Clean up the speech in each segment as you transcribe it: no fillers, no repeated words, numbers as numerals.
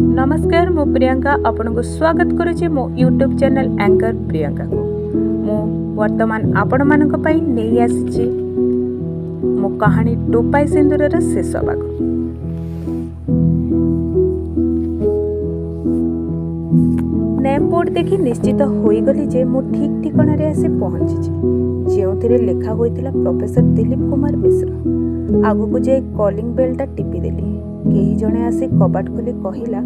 नमस्कार मु प्रियंका आपण को स्वागत करुचे मो यूट्यूब चैनल एंकर प्रियंका को मु वर्तमान आपण मानक पई नै आसीची मो कहानी टोपाई सिंदूरर शेष भाग। नेम बोर्ड देखि निश्चित होई गली जे मु ठीक ठिकाना रे आसी पहुंची जेउथिरे लेखा होइतिला प्रोफेसर दिलीप कुमार मिश्र। आगु को जे कॉलिंग बेलटा टिपी देली केही जणे आसी कबाट खोली कहिला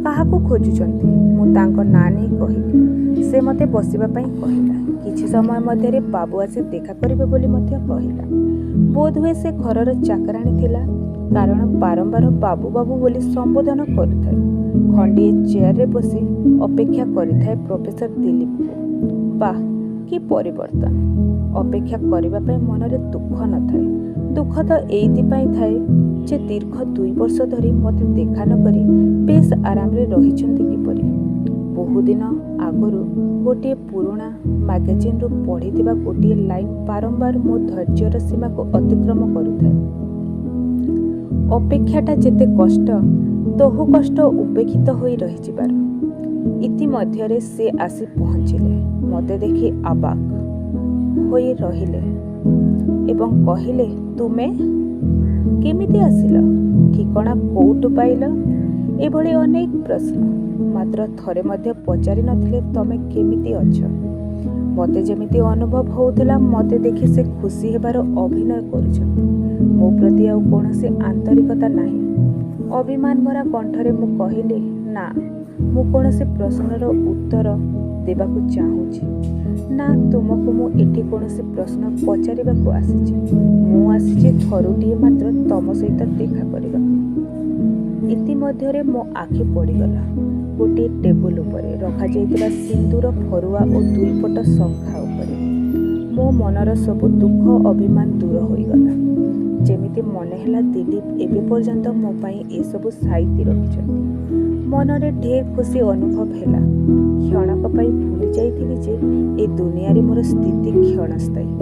काहाको खोजुचंती। मु तांको ना नै कहिली से मते बसिबा पई कहिला। किछि समय मध्ये रे बाबू आसी देखा करिवे बोली मध्ये कहिला। बोध हुए से घरर चाकराणी थिला कारण बारंबार बाबू बाबू बोली संबोधन करिथाय। खंडिए चेयर रे बसी अपेक्षा करिथाय प्रोफेसर दिलीप को। वाह कि परिवर्तन। अपेक्षा करिबा पई मनरे दुख न थाए। दुख तो एइति पई थाए जे दीर्घ 2 वर्ष धरी मते देखा न करी बेस आराम रे रहिछंती किपरि। बहुदिन आगरु गोटे पुराणा मैगजीन रो पढ़िथिबा गोटे लाइन बारंबार मो धैर्यर सीमा को अतिक्रम करुथाए। अपेक्षाटा जेते कष्ट तहु कष्ट उपेक्षित होई रहि जिबार। इति मध्यरे से आसी पहुँचिले। मते देखि आबाक होई रहिले एवं कहिले तुमे केमिति आसिल, ठिकणा कोउटु पाइल, एभଳି अनेक प्रश्न मात्र थरे मध्ये पचारि नथिले तमे केमिति अछ। मते जेमिति अनुभव होउथिला मते देखि से खुशी हेबार अभिनय करूछन्ति। मो प्रति आउ कोनोसी आंतरिकता नाही। अभिमान भरा कंठरे मु कहिले ना मु कोनोसी प्रश्नर उत्तर देबाकू चाहूछि ना तुमको मु एठी कोनोसी प्रश्न पचारिबाकू आसीछि। मु आसीछि थरुटिए मात्र तम सहित देखा करिबा। इति मध्यरे मो आखि पड़ीगला गोटे टेबुल उपरे रखा जाइतिला सिंदूर फरुआ और 2 पट शंखा उपरे। मो मनर सब दुख अभिमान दूर होईगला। जेमिति मने हैला दिलीप एबे पर्यंत मो पई ए सब साइति रखिछन्ति। मनरे ढेर खुशी अनुभव हैला। क्षणक पई भूली जाइथिली जे ए दुनिया रे मोर स्थिति क्षणस्थायी।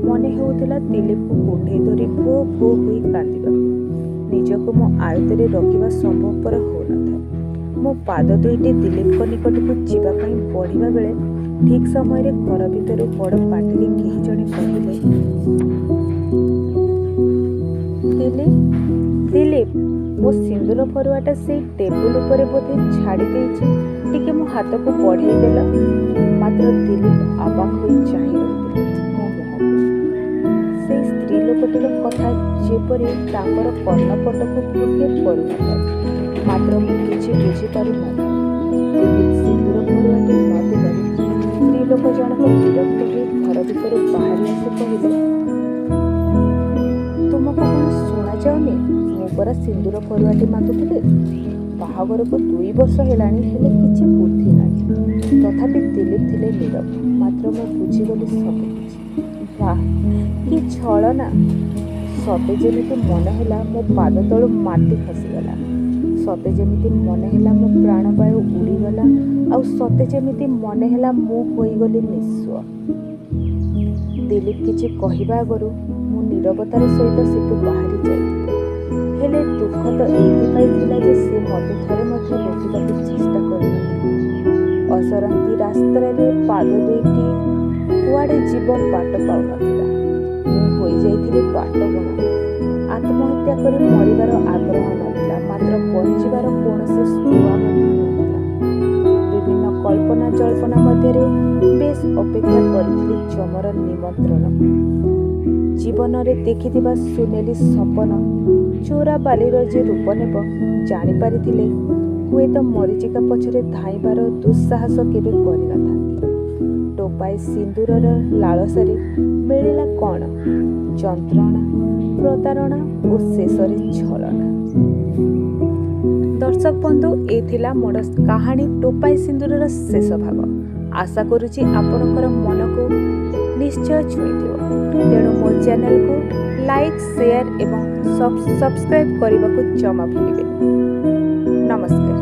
मने हेउथिला दिलीप को कोठे धरी भो भो होई कांदिबा। निजको मो आयतरे रखिबा संभवपर हो नथाय। मो पाद दुईटी दिलीप निकट को जीवा पई पढ़िबा बेले ठीक समय रे घर भितर बड़ पाटिले केही जणे कहिले दिलीप मो सिंदूर फरुआटा से टेबुल उपरे बोधे छाड़ी देइछि, टिके मो हाथ को बढ़ाई देला। मात्र दिलीप आबाक होई चाहि रहिथिले मो मुहंकु। से स्त्री लोकटिर कथा जेपरि तांकर कर्णपटको फुटे पड़ुनଥାଏ। मात्र मु किछि बुझी पारि न। दिलीप सिंदूर फरुआटी न देबाରୁ स्त्री लोक जनक विरक्त होई घर भितर बाहरी आसी कहिले तुमको कौन शुणा जाउनी मु परा सिंदूर फरुआटी मागुथिले। बाहागर को 2 वर्ष हेलाणी हेले किछि बुद्धि नाही। तथापि दिलीप थिले नीरव। मात्र मु बुझीगली सब किछि। वाह कि छलना। सते जेमिति मन हैला मो पाद तळु माटी खसिगला। सते जेमिति मन हैला मो प्राणवायु उड़ीगला। आउ सते जेमिति मन हैला मु होईगली निस्व। दिलीप किछि कहिबा आगरु मु नीरवतार सहित सेतु बाहरी जाइथिली। हेले दुख तो एइथिपाई थिला जे से मते थरे मध्ये रोकिबाकू चेष्टा करनथिले। असरंती रास्तारे पाद दुईटी कुआडे जीव बाट पाउनथिला। मु होई जाइथिली बाटबणा। आत्महत्या करी मरिबार आग्रह नथिला, मात्र बंचिबार कोनोसी स्पृहा मध्ये नथिला। विभिन्न कल्पना जल्पना मध्यरे बेस अपेक्षा करिथिली चमर निमंत्रणकू। जीवन रे देखिथिबा सुनेली सपन चोरा बालीर जे रूप नेब जानी पारिथिले हुए तो मरीचिका पछरे धाइबार दुस्साहस केबे करि नथांती। टोपाई सिंदूरर लालसारे मिलिला कौन? जंत्रणा, प्रतारणा और शेषरे छलना। दर्शक बंधु ए थिला मोर कहानी टोपाई सिंदूरर शेष भाग। आशा करुछि आपणकर मन को निश्चय छुईथिବ। तेणु मो चैनल को लाइक शेयर एवं सब्सक्राइब करने को जमा भूलिबेनि। नमस्कार।